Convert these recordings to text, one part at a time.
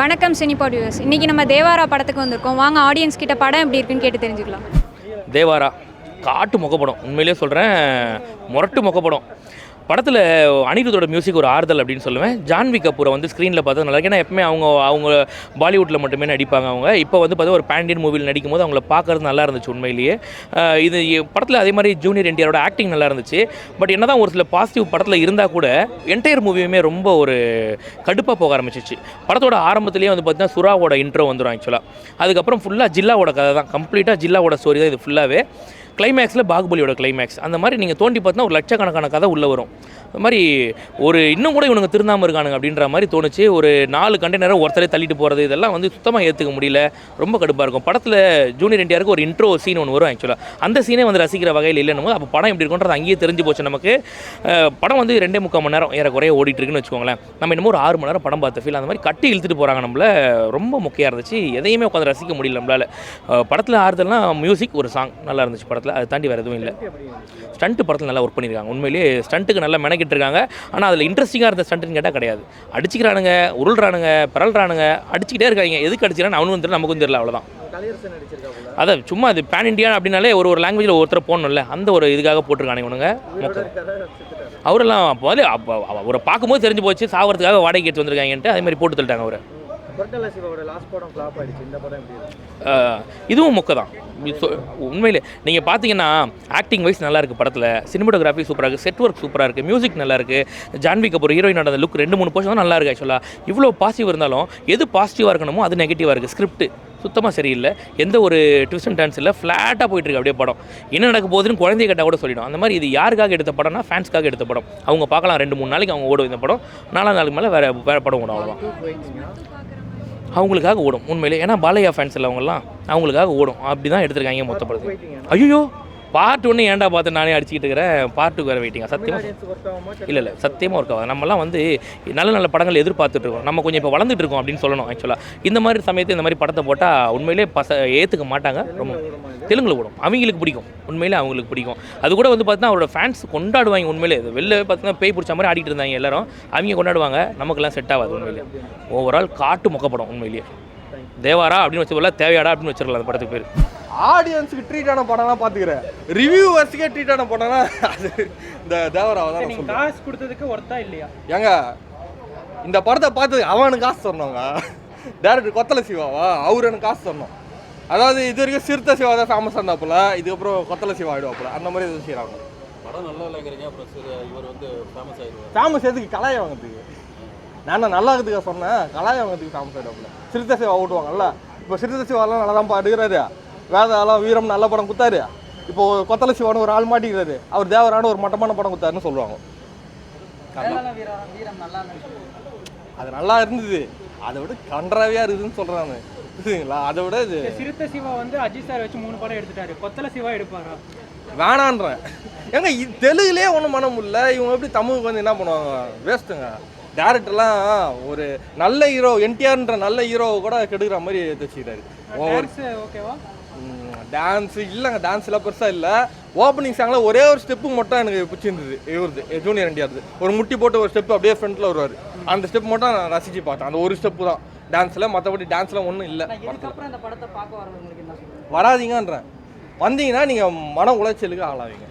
வணக்கம் சினிபா வியூவர்ஸ். இன்றைக்கி நம்ம தேவாரா படத்துக்கு வந்திருக்கோம். வாங்க ஆடியன்ஸ் கிட்ட படம் எப்படி இருக்குன்னு கேட்டு தெரிஞ்சுக்கலாம். தேவாரா காட்டு மொக்கப்படம், உண்மையிலே சொல்கிறேன், முரட்டு மொக்கப்படம். படத்தில் அனிருத்தோட மியூசிக் ஒரு ஆறுதல் அப்படின்னு சொல்லுவேன். ஜான்வி கபூரை வந்து ஸ்க்ரீனில் பார்த்தா நல்லா இருக்கு. ஏன்னா எப்பவுமே அவங்க பாலிவுட்டில் மட்டுமே நடிப்பாங்க. அவங்க இப்போ வந்து பார்த்தா ஒரு பேண்டியன் மூவியில் நடிக்கும் போது அவங்கள பார்க்கறது நல்லா இருந்துச்சு உண்மையிலேயே. இது படத்தில் அதே மாதிரி ஜூனியர் என்டிஆரோட ஆக்டிங் நல்லா இருந்துச்சு. பட் என்ன தான் ஒரு சில பாசிட்டிவ் படத்தில் இருந்தால் கூட என்டையர் மூவியுமே ரொம்ப ஒரு கடுப்பாக போக ஆரம்பிச்சிச்சு. படத்தோட ஆரம்பத்துலேயே வந்து பார்த்தீங்கன்னா சுறாவோட இன்ட்ரோ வந்துடும் ஆக்சுவலாக. அதுக்கப்புறம் ஃபுல்லாக ஜில்லாவோட கதை தான், கம்ப்ளீட்டாக ஜில்லாவோட ஸ்டோரி தான் இது ஃபுல்லாகவே. கிளைமேக்ஸில் பாகுபலியோட கிளைமேக்ஸ் அந்த மாதிரி நீங்கள் தோண்டி பார்த்தா ஒரு லட்சக்கணக்கான கதை உள்ளே வரும். அது மாதிரி ஒரு இன்னும் கூட இவனுங்க திருந்தாமல் இருக்கானுங்க அப்படின்ற மாதிரி தோணுச்சு. ஒரு 4 கண்டெய்னரை ஒருத்தரே தள்ளிட்டு போகிறது இதெல்லாம் வந்து சுத்தமாக ஏற்றுக்க முடியல. ரொம்ப கடுப்பாக இருக்கும். படத்தில் ஜூனியர் என்டிஆருக்கு ஒரு இன்ட்ரோ சீன் ஒன்று வரும் ஆக்சுவலாக. அந்த சீனே வந்து ரசிக்கிற வகையில் இல்லைன்னு போது அப்போ படம் எப்படி இருக்குன்றது அங்கேயே தெரிஞ்சு போச்சு நமக்கு. படம் வந்து 2.25 மணி நேரம் ஏறக்குறைய ஓடிட்டு இருக்குன்னு வச்சுக்கோங்களேன். நம்ம இன்னமும் ஒரு 6 மணி நேரம் படம் பார்த்த ஃபீல் அந்த மாதிரி கட்டி இழுத்துட்டு போகிறாங்க நம்மள. ரொம்ப முக்கியம் இருந்துச்சு. எதையுமே உட்காந்து ரசிக்க முடியல நம்மளால். படத்தில் ஆறுதல்னா மியூசிக், ஒரு சாங் நல்லா இருந்துச்சு படத்தில். அதை தாண்டி வேறு எதுவும் இல்லை. ஸ்டண்ட்டு படத்தில் நல்லா ஒர்க் பண்ணியிருக்காங்க. உண்மையிலேயே ஸ்டண்ட்டுக்கு நல்லா மெனக்கிட்டு இருக்காங்க. ஆனால் அதில் இன்ட்ரெஸ்டிங்காக இருந்த ஸ்டண்ட்டுன்னு கேட்டால் கிடையாது. அடிச்சிக்கிறானுங்க, உருள்றானுங்க, பிறல்றானுங்க, அடிச்சுக்கிட்டே இருக்காங்க. எதுக்கு அடிச்சிக்கிறான்னு அவனும் தெரியல, நமக்கும் தெரியல. அவ்வளோதான். அதான் சும்மா அது பேன் இண்டியா அப்படின்னாலே ஒரு லாங்குவேஜில் ஒருத்தர் போடணும்ல, அந்த ஒரு இதுக்காக போட்டிருக்கானே இவனுங்க. அவரெல்லாம் அப்போ அவரை பார்க்கும்போது தெரிஞ்சு போச்சு சாகிறதுக்காக வாடகை எடுத்து வந்திருக்காங்கன்ட்டு. அதே மாதிரி போட்டு தள்ளிட்டாங்க அவரை. இதுவும் மொக்க தான் உண்மையிலே. நீங்கள் பார்த்தீங்கன்னா ஆக்டிங் வைஸ் நல்லா இருக்குது படத்தில். சினிமாட்டோகிராஃபி சூப்பராக இருக்குது, செட் ஒர்க் சூப்பராக இருக்குது, மியூசிக் நல்லா இருக்குது. ஜான்வி கபூர் ஹீரோயினோட லுக் 2-3 போர்ஷன் தான் நல்லா இருக்குது ஆக்சுவலாக. இவ்வளோ பாசிட்டிவ் இருந்தாலும் எது பாசிட்டிவாக இருக்கணுமோ அது நெகட்டிவாக இருக்குது. ஸ்கிரிப்ட் சுத்தமாக சரியில்லை. எந்த ஒரு ட்விஸ்ட் அண்ட் டர்ன்ஸ் இல்லை. ஃப்ளாட்டாக போயிட்டுருக்கு அப்படியே படம். என்ன நடக்க போகுதுன்னு குழந்தைய கேட்டால் கூட சொல்லிடும். அந்த மாதிரி இது யாருக்காக எடுத்த படம்னா ஃபேன்ஸ்க்காக எடுத்த படம். அவங்க பார்க்கலாம் 2-3 நாளைக்கு அவங்க ஓடும். இந்த படம் 4 நாளுக்கு மேலே வேறு படம் ஓடும். அவ்வளோதான். அவங்களுக்காக ஓடும் உண்மையிலே. ஏன்னா பாலையா ஃபேன்ஸ் இல்லை அவங்கெல்லாம், அவங்களுக்காக ஓடும். அப்படி தான் எடுத்துருக்காங்க மொத்த படத்தை. ஐயோ பார்ட் 1 ஏன்டா பார்த்து நானே அடிச்சுக்கிட்டு இருக்கிறேன். பார்ட் 2 வேறு வெயிட்டிங்க. சத்தியமாக இல்லை சத்தியமாக ஒர்க் ஆகாது. நம்மலாம் வந்து நல்ல நல்ல படங்கள் எதிர்பார்த்துட்டு இருக்கோம். நம்ம கொஞ்சம் இப்போ வளர்ந்துட்டு இருக்கோம் அப்படின்னு சொல்லணும் ஆக்சுவலாக. இந்த மாதிரி சமயத்தில் இந்த மாதிரி படத்தை போட்டால் உண்மையிலே ஏற்றுக்க மாட்டாங்க. ரொம்ப தெலுங்கில் ஓடும். அவங்களுக்கு பிடிக்கும், உண்மையிலே அவங்களுக்கு பிடிக்கும். அது கூட வந்து பார்த்தீங்கன்னா அவரோட ஃபேன்ஸ் கொண்டாடுவாங்க உண்மையிலே. வெளில பார்த்தீங்கன்னா பேய் பிடிச்ச மாதிரி ஆடிட்டு இருந்தாங்க எல்லாரும். அவங்க கொண்டாடுவாங்க. நமக்கெல்லாம் செட் ஆகாது உண்மையிலே. ஓவரால் காட்டு மொக்கப்படம் உண்மையிலேயே. தேவாரா அப்படின்னு வச்சு தேவையாடா அப்படின்னு வச்சிடலாம் அந்த படத்துக்கு பேர். ஆடியன்ஸுக்கு ட்ரீட்டான படம்லாம் பார்த்துக்கிறேன். ரிவ்யூவர்ஸுக்கே ட்ரீட்டான படம்னா அது இந்த தேவராவை தான். நீங்கள் காசு கொடுத்ததுக்கு ஒர்த்தா இல்லையா? ஏங்க இந்த படத்தை பார்த்து அவனுக்கு காசு சொன்னவங்க டேரக்டர் கொத்தலை சிவாவா, அவரு எனக்கு காசு சொன்னோம். அதாவது இது வரைக்கும் சிறுத்தை சிவா தான் ஃபேமஸ் இருந்தாப்புல, இதுக்கப்புறம் கொத்தலை சிவா ஆகிடுவாப்புல. அந்த மாதிரி எதுவும் செய்கிறாங்க. படம் நல்லா இல்லைங்கிறீங்க, அப்புறம் இவர் வந்து ஃபேமஸ் ஆகிடுவார். ஃபேமஸ் எதுக்கு? கலாய வாங்கிறதுக்கு. நான் நல்லா இருக்கிறதுக்காக சொன்னேன். கலாய வாங்கிறதுக்கு ஃபேமஸ் ஆகிடுவாப்புல. சிறுத்தை சிவா ஓட்டுவாங்கல்ல. இப்போ சிறுத்தை சிவாலாம் நல்லா தான் எடுக்கிறாரு. வேதாளம் வீரம் நல்ல படம் கொடுத்தாரு. இப்போ கொத்தலை சிவானு ஒரு ஆள் மாட்டிக்கிறாரு. அவர் தேவரான ஒரு மட்டமான படம் கொடுத்தாருன்னு சொல்லுவாங்க. அது நல்லா இருந்தது. அதை விட கன்றாவியா இருக்குதுன்னு சொல்றாங்க. புரியுதுங்களா? அதை விட இது சிறுத்தை சிவா வந்து அஜித் சார் வச்சு 3 படம் எடுத்துட்டாரு. கொத்தலை சிவா எடுப்பாரா? வேணான்றேன். ஏங்க தெலுங்குலேயே ஒன்றும் பண்ண முடியல. இவங்க எப்படி தமிழுக்கு வந்து என்ன பண்ணுவாங்க? வேஸ்ட்டுங்க. டேரக்டர்லாம் ஒரு நல்ல ஹீரோ, என்டிஆர்ன்ற நல்ல ஹீரோவை கூட கெடுக்கிற மாதிரி வச்சுக்கிறாரு. ஓகேவா? டான்ஸ் இல்லைங்க, டான்ஸ்லாம் பெருசாக இல்லை. ஓப்பனிங் சாங்கில் ஒரே ஒரு ஸ்டெப்பு மட்டும் எனக்கு பிடிச்சிருந்தது. இவருது ஜூனியர் என்டிஆர்து ஒரு முட்டி போட்டு ஒரு ஸ்டெப்பு அப்படியே ஃப்ரண்ட்டில் வருவார். அந்த ஸ்டெப் மட்டும் நான் ரசித்து பார்த்தேன். அந்த ஒரு ஸ்டெப்பு தான் டான்ஸில். மற்றபடி டான்ஸ்லாம் ஒன்றும் இல்லை. வராதிங்கன்றேன். வந்தீங்கன்னா நீங்கள் மன உளைச்சலுக்கு ஆளாவீங்க.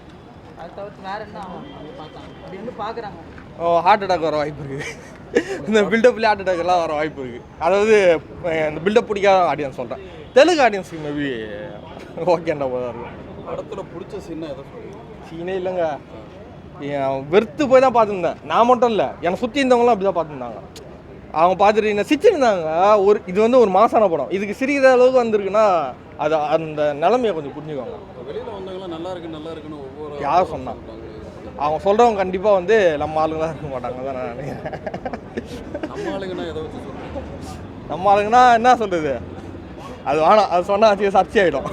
ஹார்ட் அட்டாக் வர வாய்ப்பு இருக்குது. இந்த பில்டப்லேயே ஹார்ட் அட்டாக் எல்லாம் வர வாய்ப்பு இருக்குது. அதாவது இந்த பில்டப் பிடிக்காத ஆடியன்ஸ் சொல்கிறேன். தெலுங்கு ஆடியன்ஸுக்கு மேபி ஓகேண்டா போதாக இருக்கும். படத்தில் பிடிச்ச சீனே இல்லைங்க. வெறுத்து போய் தான் பார்த்துருந்தேன். நான் மட்டும் இல்லை, என்னை சுற்றி இருந்தவங்களாம் அப்படி தான் பார்த்துருந்தாங்க. அவங்க பார்த்துட்டு என்ன சிரிச்சுருந்தாங்க. இது வந்து ஒரு மாசான படம். இதுக்கு சிரிக்கிற அளவுக்கு வந்திருக்குன்னா அது அந்த நிலைமையை கொஞ்சம் புரிஞ்சுக்கோங்க. வெளியில் வந்தவங்களாம் நல்லா இருக்குன்னு ஒவ்வொரு யாரும் சொன்னாங்க. அவங்க சொல்கிறவங்க கண்டிப்பாக வந்து நம்ம ஆளுங்களாக இருக்க மாட்டாங்க தான் நான் நினைக்கிறேன். நம்ம ஆளுங்கன்னா என்ன சொல்கிறது, அது வேணாம். அது சொன்னால் அது சர்ச்சை ஆகிடும்.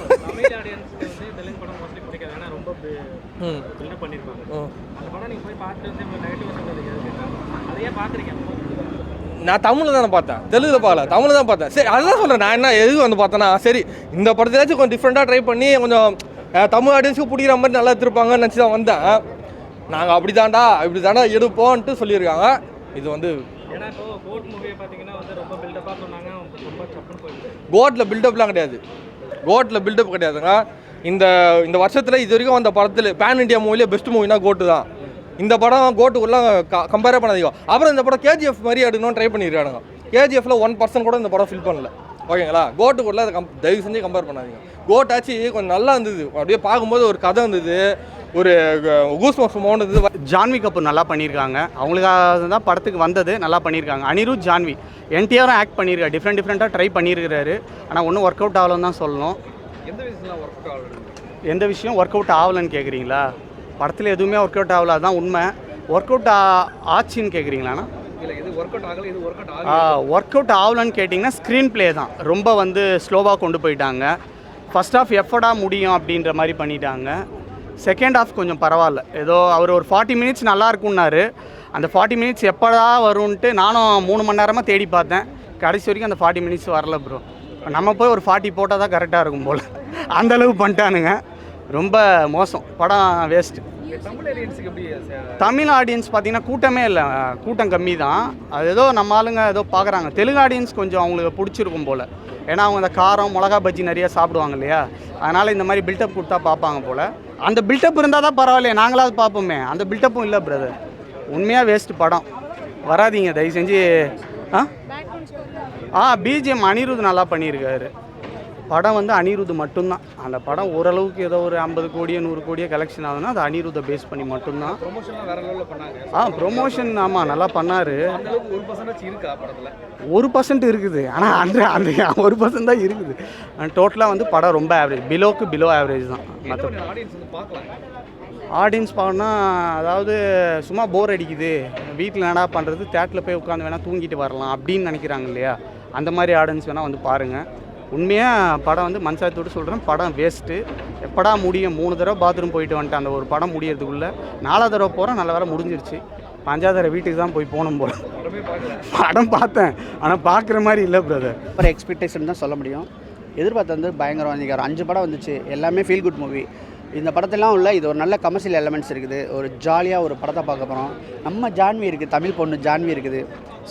நான் தமிழில் தானே பார்த்தேன், தெலுங்குல பார்க்கல, தமிழில் தான் பார்த்தேன். சரி, அதுதான் சொல்கிறேன். நான் என்ன எதுக்கு வந்து பார்த்தேன்னா, சரி இந்த படத்துலாச்சும் கொஞ்சம் டிஃப்ரெண்ட்டாக ட்ரை பண்ணி கொஞ்சம் தமிழ் ஆடியன்ஸுக்கு பிடிக்கிற மாதிரி நல்லா எடுத்துருப்பாங்கன்னு நினச்சி தான் வந்தேன். நாங்கள் இப்படி தாண்டா எடுப்போன்ட்டு சொல்லியிருக்காங்க. இது வந்து ஏன்னா இப்போ கோட் மூவியை பார்த்தீங்கன்னா வந்து ரொம்ப பில்டப்பாக சொன்னாங்க, ரொம்ப சப்புன்னு போயிடுது. கோட்டில் பில்டப்லாம் கிடையாது, கோட்டில் பில்டப் கிடையாதுங்க. இந்த இந்த வருஷத்தில் இது வரைக்கும் அந்த படத்தில் பேன் இண்டியா மூவிலே பெஸ்ட் மூவினா கோட்டு தான். இந்த படம் கோட்டுக்குள்ளே கம்பேரே பண்ணாதீங்க. அப்புறம் இந்த படம் கேஜிஎஃப் மாதிரி எடுக்கணும்னு ட்ரை பண்ணியிருக்கானுங்க. கேஜிஎஃப்ல 1% கூட இந்த படம் ஃபில் பண்ணல, ஓகேங்களா? கோட்டுக்குள்ளே அதை தயவு செஞ்சு கம்பேர் பண்ணாதீங்க. கோட் ஆச்சு கொஞ்சம் நல்லா இருந்தது, அப்படியே பார்க்கும்போது ஒரு கதை இருந்தது, ஒரு கூஸ்பம்ஸ் இருந்தது. ஜான்வி கபூர் நல்லா பண்ணியிருக்காங்க, அவங்களுக்காக தான் படத்துக்கு வந்தது, நல்லா பண்ணியிருக்காங்க. அனிருத் ஜான்வி என்டிஆரும் ஆக்ட் பண்ணியிருக்காரு, டிஃப்ரெண்ட்டாக ட்ரை பண்ணியிருக்கிறாரு. ஆனால் ஒன்றும் ஒர்க் அவுட் ஆகலன்னு தான் சொல்லணும். எந்த விஷயம் ஒர்க் அவுட் ஆகலன்னு கேட்குறீங்களா? படத்தில் எதுவுமே ஒர்க் அவுட் ஆகல, அதுதான் உண்மை. ஒர்க் அவுட் ஆச்சுன்னு கேட்குறீங்களாண்ணா? ஒர்க் அவுட் ஆகலன்னு கேட்டிங்கன்னா ஸ்க்ரீன் ப்ளே தான் ரொம்ப வந்து ஸ்லோவாக கொண்டு போயிட்டாங்க. ஃபர்ஸ்ட் ஆஃப் எஃபர்டாக முடியும் அப்படின்ற மாதிரி பண்ணிட்டாங்க. செகண்ட் ஆஃப் கொஞ்சம் பரவாயில்ல, ஏதோ அவர் ஒரு 40 மினிட்ஸ் நல்லா இருக்குன்னாரு. அந்த 40 மினிட்ஸ் எப்படா வரும்ன்ட்டு நானும் 3 மணி நேரமாக தேடி பார்த்தேன், கடைசி வரைக்கும் அந்த 40 மினிட்ஸ் வரல ப்ரோ. நம்ம போய் ஒரு 40 போட்டால் தான் கரெக்டாக இருக்கும் போல், அந்தளவு பண்ணிட்டானுங்க. ரொம்ப மோசம், படம் வேஸ்ட்டு. தமிழ் ஆடியன்ஸ் பார்த்தீங்கன்னா கூட்டமே இல்லை, கூட்டம் கம்மி தான். அது ஏதோ நம்ம ஆளுங்க ஏதோ பார்க்குறாங்க. தெலுங்கு ஆடியன்ஸ் கொஞ்சம் அவங்களுக்கு பிடிச்சிருக்கும் போல், ஏன்னா அவங்க அந்த காரம் மிளகா பஜ்ஜி நிறைய சாப்பிடுவாங்க இல்லையா, அதனால் இந்த மாதிரி பில்டப் கொடுத்தா பார்ப்பாங்க போல். அந்த பில்டப் இருந்தால் தான் பரவாயில்லையே, நாங்களாவது பார்ப்போமே. அந்த பில்டப்பும் இல்லை பிரதர், உண்மையாக வேஸ்ட்டு படம். வராதிங்க தயவு செஞ்சு. பிஜிஎம் அனிருத் நல்லா பண்ணியிருக்காரு. படம் வந்து அனிருத் மட்டும்தான். அந்த படம் ஓரளவுக்கு ஏதோ ஒரு 50 கோடியோ 100 கோடியோ கலெக்ஷன் ஆகுதுன்னா அது அனிருத்தை பேஸ் பண்ணி மட்டும்தான். ப்ரொமோஷன் ஆமாம் நல்லா பண்ணார். 1% இருக்குது, ஆனால் அந்த 1% தான் இருக்குது. டோட்டலாக வந்து படம் ரொம்ப ஆவரேஜ், பிலோ ஆவரேஜ் தான். மற்ற ஆடியன்ஸ் பார்க்கணுன்னா, அதாவது சும்மா போர் அடிக்குது வீட்டில் என்னடா பண்ணுறது, தேட்டரில் போய் உட்காந்து வேணால் தூங்கிட்டு வரலாம் அப்படின்னு நினைக்கிறாங்க இல்லையா, அந்த மாதிரி ஆடியன்ஸ் வேணால் வந்து பாருங்கள். உண்மையாக படம் வந்து மனசாயத்தோடு சொல்கிறேன், படம் வேஸ்ட்டு. எப்படா முடியும், 3 தடவை பாத்ரூம் போயிட்டு வந்துட்டு அந்த ஒரு படம் முடியறதுக்குள்ளே 4ஆவது தடவை போகிறேன், நல்ல வேலை முடிஞ்சிருச்சு. 5ஆவது தடவை வீட்டுக்கு தான் போய் போகணும் போல. படம் பார்த்தேன், ஆனால் பார்க்குற மாதிரி இல்லை பிரதர். ஒரு எக்ஸ்பெக்டேஷன் தான் சொல்ல முடியும். எதிர்பார்த்து வந்து பயங்கரம் வந்திருக்காரு. 5 படம் வந்துச்சு, எல்லாமே ஃபீல் குட் மூவி. இந்த படத்தெல்லாம் உள்ள இது ஒரு நல்ல கமர்ஷியல் எலமெண்ட்ஸ் இருக்குது. ஒரு ஜாலியாக ஒரு படத்தை பார்க்க போகிறோம். நம்ம ஜான்வி இருக்குது, தமிழ் பொண்ணு ஜான்வி இருக்குது.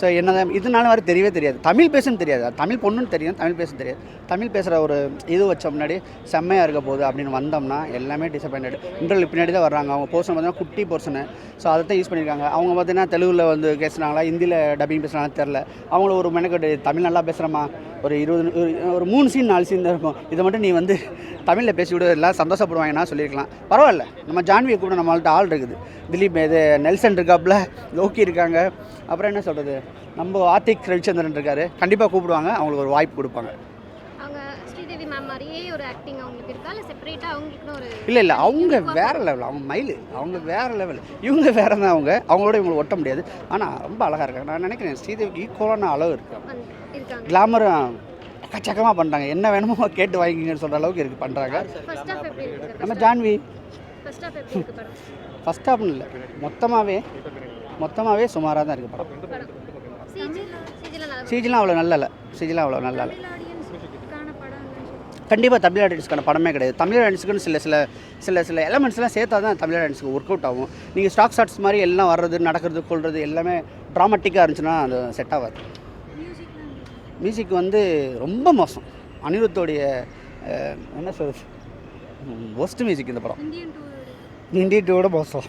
ஸோ என்னதான் இதனால வர தெரியவே தெரியாது, தமிழ் பேசுன்னு தெரியாது, தமிழ் பொண்ணுன்னு தெரியும், தமிழ் பேச தெரியாது. தமிழ் பேசுகிற ஒரு இது வச்ச முன்னாடி செம்மையாக இருக்க போகுது அப்படின்னு வந்தோம்னா எல்லாமே டிசப்பாயின்ட். இன்டர்வியூ பின்னாடி தான் வர்றாங்க. அவங்க போர்ஷன் பார்த்தீங்கன்னா குட்டி போர்ஷனு, ஸோ அதை தான் யூஸ் பண்ணியிருக்காங்க. அவங்க பார்த்தீங்கன்னா தெலுங்கில் வந்து பேசுனாங்களா, ஹிந்தியில் டப்பிங் பேசுனாங்கன்னு தெரில. அவங்கள ஒரு மெனக்கட்டு தமிழ் நல்லா பேசுகிறோமா, ஒரு 3 சீன் 4 சீன் தான் இருக்கும், இதை மட்டும் நீ வந்து தமிழில் பேசி விட எல்லாம் சந்தோஷப்படுவாங்கன்னா சொல்லியிருக்கலாம். பரவாயில்ல, நம்ம ஜான்வியை கூட நம்மள்ட்ட ஆள் இருக்குது. திலீப் இது நெல்சன் இருக்காப்புல, லோக்கி இருக்காங்க, அப்புறம் என்ன சொல்கிறது, நம்ம ஆர்த்திக் ரவிச்சந்திரன் இருக்காரு. கண்டிப்பாக கூப்பிடுவாங்க, அவங்களுக்கு ஒரு வாய்ப்பு கொடுப்பாங்க. அவங்க ஸ்ரீதேவி மேம் மாதிரியே ஒரு ஆக்டிங் அவங்களுக்கு இருக்கா, இல்லை செப்பரேட்டாக அவங்களுக்குன்னு ஒரு இல்லை அவங்க வேறு லெவல், அவங்க மயில், அவங்க வேறு லெவல், இவங்க வேறு தான். அவங்களோட இவங்களை ஒட்ட முடியாது, ஆனால் ரொம்ப அழகாக இருக்காங்க. நான் நினைக்கிறேன் ஸ்ரீதேவிக்கு ஈக்குவலான அளவு இருக்குது. கிளாமரும் எக்கச்சக்கமாக பண்ணுறாங்க, என்ன வேணுமோ கேட்டு வாங்கிங்கன்னு சொல்கிற அளவுக்கு இருக்குது பண்ணுறாங்க. நம்ம ஜான்வி ஃபஸ்ட் ஹாஃப்னு இல்லை, மொத்தமாகவே சுமாராக தான் இருக்குது படம். சிஜிலாம் அவ்வளோ நல்லா இல்லை. கண்டிப்பாக தமிழ் ஆடியன்ஸ்க்கான படமே கிடையாது. தமிழ் ஆடியன்ஸுக்குன்னு சில எலமெண்ட்ஸ்லாம் சேர்த்தா தான் தமிழ் ஆடியன்ஸுக்கு ஒர்க் அவுட் ஆகும். நீங்கள் ஸ்டாக் ஷாட்ஸ் மாதிரி எல்லாம் வர்றது, நடக்கிறது, கொள்வது எல்லாமே ட்ராமாட்டிக்காக இருந்துச்சுன்னா அது செட் ஆகாது. மியூசிக் வந்து ரொம்ப மோசம். அனிருத்தோடைய என்ன சொல்கிறது, ஒஸ்ட் மியூசிக் இந்த படம். இந்தியன் 2 மோசம்.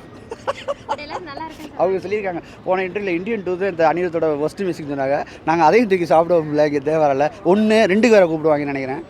அவங்க சொல்லியிருக்காங்க போன இன்டர்வியூவில் இந்தியன் 2 தான் இந்த அனிருத்தோட ஒஸ்ட் மியூசிக் சொன்னாங்க. நாங்கள் அதையும் தூக்கி சாப்பிடுவோம், இங்கே தேவையில்ல 1 2 வேறு கூப்பிடுவாங்கன்னு நினைக்கிறேன்.